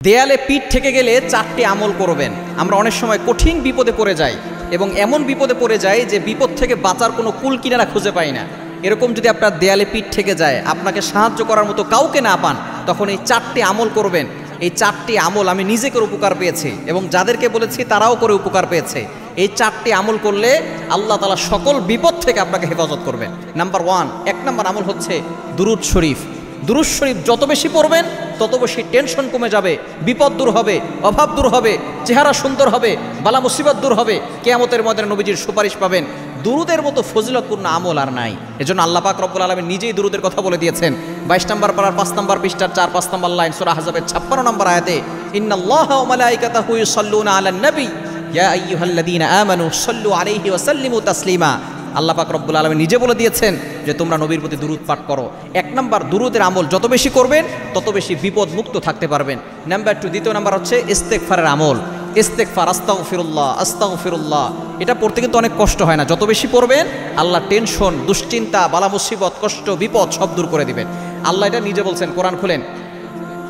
দেয়ালে পিঠ থেকে গেলে চারটি আমল করবেন। আমরা অনেক সময় কঠিন বিপদে পড়ে যাই এবং এমন বিপদে পড়ে যাই যে বিপদ থেকে বাঁচার কোনো কুল কিনারা খুঁজে পাই না। এরকম যদি আপনার দেয়ালে পিঠ থেকে যায়, আপনাকে সাহায্য করার মতো কাউকে না পান, তখন এই চারটি আমল করবেন। এই চারটি আমল আমি নিজে করে উপকার পেয়েছি এবং যাদেরকে বলেছি তারাও করে উপকার পেয়েছে। এই চারটি আমল করলে আল্লাহ তাআলা সকল বিপদ থেকে আপনাকে হেফাজত করবেন। নাম্বার 1, 1 নম্বর আমল হচ্ছে দুরুদ শরীফ। দুরুদ শরীফ যত বেশি পড়বেন তত বেশি টেনশন কমে যাবে, বিপদ দূর হবে, অভাব দূর হবে, চেহারা সুন্দর হবে, বালা মুসিবত দূর হবে, কিয়ামতের ময়দানে নবীজির সুপারিশ পাবেন। দুরুদের মতো ফজিলতপূর্ণ আমল আর নাই। এজন্য আল্লাহ পাক রব্বুল আলামিন নিজেই দুরুদের কথা বলে দিয়েছেন। 22 নম্বর পারার 5 নম্বর পৃষ্ঠার 4-5 নম্বর লাইন সূরা আহজাবের 56 নম্বর আয়াতে, ইন্নাল্লাহা ওয়া মালাইকাতাহু ইউসাল্লুনা আলান নবী ইয়া আইয়ুহাল্লাযীনা আমানু সাল্লু আলাইহি ওয়া সাল্লিমু তাসলিমা। আল্লাহ পাক রব্বুল আলামিন নিজে বলে দিয়েছেন যে তোমরা নবীর প্রতি দুরুদ পাঠ করো। 1 নম্বর, দুরুদের আমল যত বেশি করবেন তত বেশি বিপদ মুক্ত থাকতে পারবেন। নাম্বার 2, দ্বিতীয় নাম্বার হচ্ছে ইস্তেগফারের আমল। ইস্তেগফার, আস্তাগফিরুল্লাহ আস্তাগফিরুল্লাহ, এটা পড়তে কিন্তু অনেক কষ্ট হয় না। যত বেশি পড়বেন আল্লাহ টেনশন, দুশ্চিন্তা, বালা মুসিবত, কষ্ট, বিপদ সব দূর করে দিবেন। আল্লাহ এটা নিজে বলছেন। কোরআন খুলেন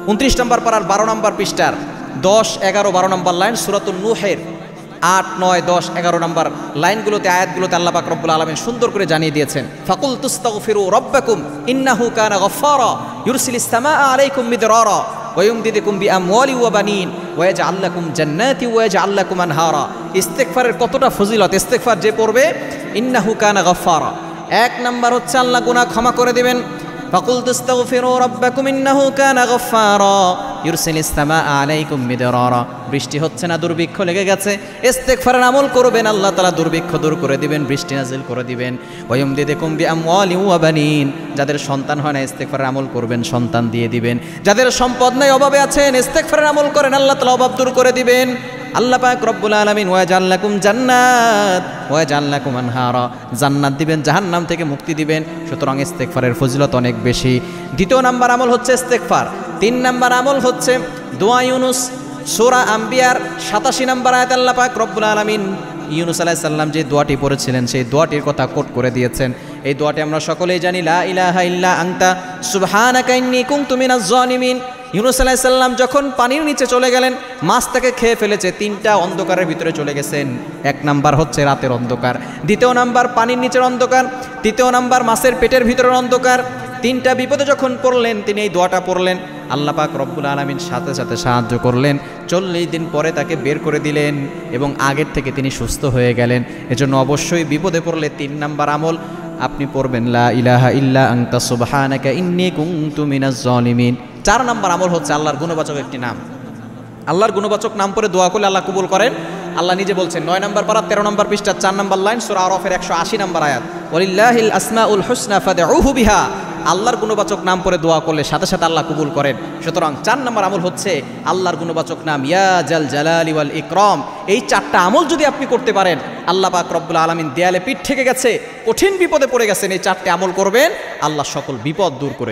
29 নম্বর পারার 12 নম্বর পৃষ্ঠার 10, 11, 12 নম্বর লাইন, সূরাতুন নূহের 8, 9, 10, 11 নম্বর লাইনগুলোতে, আয়াতগুলোতে আল্লাহ পাক রব্বুল আলামিন সুন্দর করে জানিয়ে দিয়েছেন, ফাকুল তুস্তাগফিরু রাব্বাকুম ইন্নাহু কানা গফফারা ইউরসিলিস সামাআ আলাইকুম মিদরারা ওয়া ইউমদিদুকুম বিআমওয়ালিন ওয়া বানিন ওয়া ইয়াজআল লাকুম জান্নাতি ওয়া ইয়াজআল লাকুম আনহারা। ইস্তেগফারের কতটা ফজিলত! ইস্তেগফার যে পড়বে, ইন্নাহু কানা গফফারা, 1 নম্বর হচ্ছে আল্লাহ গুনাহ ক্ষমা করে দিবেন। ফাকুল তুস্তাগফিরু রাব্বাকুম ইন্নাহু কানা গফফারা ইউরসিলিস সামাআ আলাইকুম মিদরারা। বৃষ্টি হচ্ছে না, দুর্ভিক্ষ লেগে গেছে, ইস্তেগফারের আমল করবেন, আল্লাহ তাআলা দুর্ভিক্ষ দূর করে দিবেন, বৃষ্টি নাজিল করে দিবেন। ওয়া ইউমদিদুকুম বিআমওয়ালিন ওয়া বানিন, যাদের সন্তান হয় না ইস্তেগফারের আমল করবেন, সন্তান দিয়ে দিবেন। যাদের সম্পদ নাই, অভাবে আছেন, ইস্তেগফারের আমল করেন, আল্লাহ তাআলা অভাব দূর করে দিবেন। আল্লাহ পাক রব্বুল আলামিন ওয়া ইয়াজআল লাকুম জান্নাত ওয়া ইয়াজআল লাকুম আনহারা, জান্নাত দিবেন, জাহান্নাম থেকে মুক্তি দিবেন। সুতরাং ইস্তেগফারের ফজিলত অনেক বেশি। দ্বিতীয় নাম্বার আমল হচ্ছে ইস্তেগফার। 3 নাম্বার আমল হচ্ছে দোয়া ইউনুস। সূরা আম্বিয়ার 87 নম্বর আয়াতে আল্লাহ পাক রব্বুল আলামিন ইউনুস আলাইহিস সালাম যে দোয়াটি পড়েছিলেন সেই দোয়াটির কথা কোট করে দিয়েছেন। এই দোয়াটি আমরা সকলেই জানি, লা ইলাহা ইল্লা আনতা সুবহানাকা ইন্নী কুনতু মিনাজ জালিমিন। ইউনুস আলাইহিস সালাম যখন পানির নিচে চলে গেলেন, মাছ তাকে খেয়ে ফেলেছে, 3টা অন্ধকারের ভিতরে চলে গেছেন। 1 নাম্বার হচ্ছে রাতের অন্ধকার, 2 নাম্বার পানির নিচের অন্ধকার, 3 নাম্বার মাছের পেটের ভিতরের অন্ধকার। 3টা বিপদে যখন পড়লেন তিনি এই দোয়াটা পড়লেন, আল্লাহ পাক রব্বুল আলামিন সাথে সাথে সাহায্য করলেন। 40 দিন পরে তাকে বের করে দিলেন এবং আগের থেকে তিনি সুস্থ হয়ে গেলেন। এজন্য অবশ্যই বিপদে পড়লে 3 নাম্বার আমল আপনি পড়বেন, লা ইলাহা ইল্লা আনতা সুবহানাকা ইন্নী কুনতু মিনাজ জালিমিন। 4 নাম্বার আমল হচ্ছে আল্লাহর গুণবাচক একটি নাম। আল্লাহর গুণবাচক নাম পরে দোয়া করলে আল্লাহ কবুল করেন। আল্লাহ নিজে বলছেন 9 নম্বর পারা 13 নম্বর পৃষ্ঠা 4 নম্বর লাইন, সূরা আরাফের 180 নম্বর আয়াত, ওয়ালিল্লাহিল আসমাউল হুসনা ফাদউহু বিহা। আল্লাহর গুণবাচক নাম পরে দোয়া করলে সাথে সাথে আল্লাহ কবুল করেন। সুতরাং 4 নম্বর আমল হচ্ছে আল্লাহর গুণবাচক নাম ইয়া জাল জালালি ওয়াল ইকরাম। এই 4টা আমল যদি আপনি করতে পারেন, আল্লাহ পাক রব্বুল আলামিন দেয়ালে পিঠ থেকে গেছে, কঠিন বিপদে পড়ে গেছেন, এই 4টে আমল করবেন, আল্লাহ সকল বিপদ দূর করে